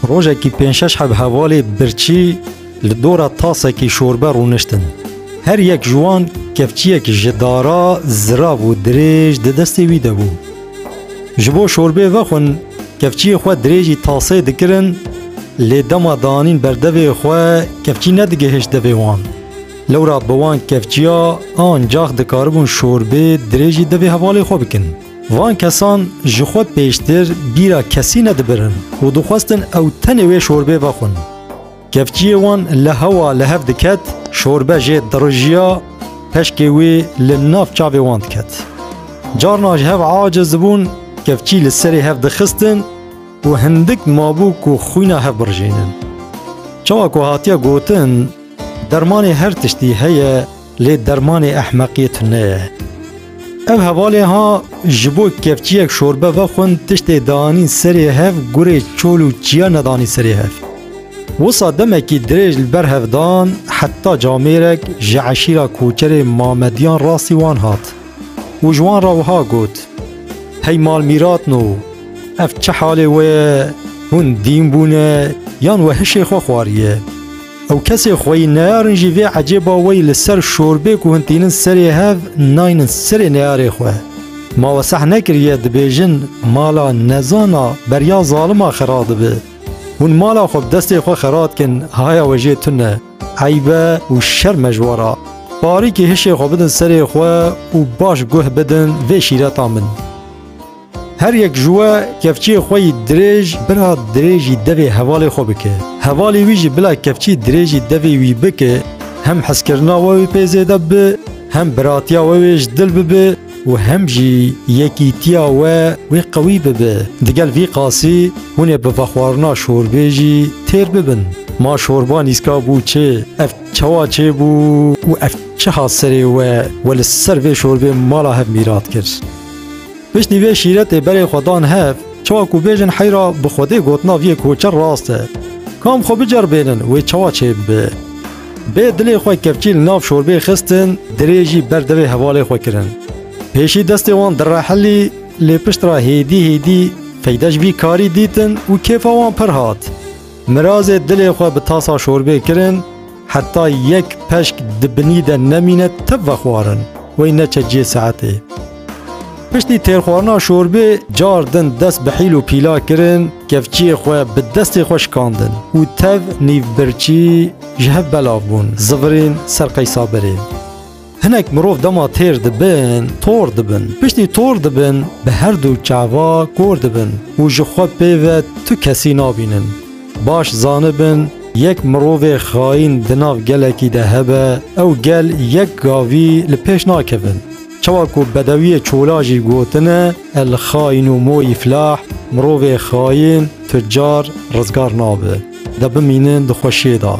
روژه کی پنشش حب حوالی برچی لدورا تاسه کی شوربه رونشتن. هر یک جوان کفچیه که جدارا زراب و دریج ده دستی ویده بو. جبو شوربه وخون کفچی خواه دریجی تاسه دکرن لی دما دانین بردوی خواه کفچی ندگه هش دوی وان. لورا بوان کفچیا آن جاخ دکاربون شوربه دریجی دوی حوالی خواه بکن. وان کسان جخود پیشتر بیرا کسی ندبرن و دخواستن او تنوی شوربه وخون. کفچی وان لهوا لهف دکت شوربه جه درجیا پشکوی لناف چاوی وان دکت. جارناج هف عاجز بون کفچی لسری هف دخستن و هندک مابوک و خوینا هف برجینن. چاوا که هاتیا گوتن درمان هر تشتی هیا لی درمان احمقیت نه. او حوالی ها جبو کفچی یک شوربه وخون تشتی دانی سری هف گوری چولو چیا ندانی سری هف. وصا دمکی دریج البر هفدان حتی جامیرک جعشیرا کوچر مامدیان راسی وان هات. و جوان راوها گوت هی مال میرات نو اف چه حالی و هون دین بونه یان و هشی خو خواریه. او کسی خوی نیارن جیوی عجیبا وی لسر شوربه که هنتینن سری هف ناینن سری نیاری خواه. ما وسح نکریه دبیجن مالا نزانا بریا ظالما خراده به. هون مالا خوب دستی خو خراد کن هایا وجه تنه عیبه و شر مجوارا. باری که هشی خو بدن سری خواه و باش گوه بدن و شیرتا من. هر یک جوه کفچی خوی دریج برا دریجی دوی حوالی خو بکه. حوالی ویجی بلا کفچی دریجی دوی وی بکه هم حس کرنا وی پیزیده به هم براتیا ویش دل ببه و هم جی یکیتیا وی قوی ببه. دگل وی قاسی هونه بفخوارنا شوربه جی تیر ببن. ما شوربا نیسکا بو چه اف چوا چه بو و اف چه حاصری ول سر وی شوربه مالا هف میرات کرد. بش نیوه شیرت بری خودان هف چوا کو بیجن حیرا بخوده گوتنا وی کوچر راسته کام خو بجر بینن و چوا چه به دلی خواه کفچی ناف شوربه خستن دریجی بردوی حوالی خو کرن. پیشی دستی وان در رحلی لی پشت را هیدی فیدش وی کاری دیتن و کیفا وان پر هات. مراز دلی خواه به تاسا شوربه کرن حتی یک پشک دبنیده نمینه تب وخوارن و اینه چه جی ساعته. پشتی تیرخوارنا شوربه جاردن دست بحیل و پیلا کرن کفچی خواه به دستی خوش کاندن و تف نیو برچی جهب بلاف بون زورین سر قیسا برین. هنک مروف دما تیر دبن تور دبن. پشتی تور دبن به هر دو چاوا گور دبن و جخواه پیوه تو کسی نابینن. باش زانبن یک مروف خاین دناف گلکی ده هبه او گل یک گاوی لپیش ناکبن. چواکو بدوی چولاجی گوتنه الخاین و مو افلاح مروف خاین تجار رزگار نابه ده بمینن ده خوشی دا.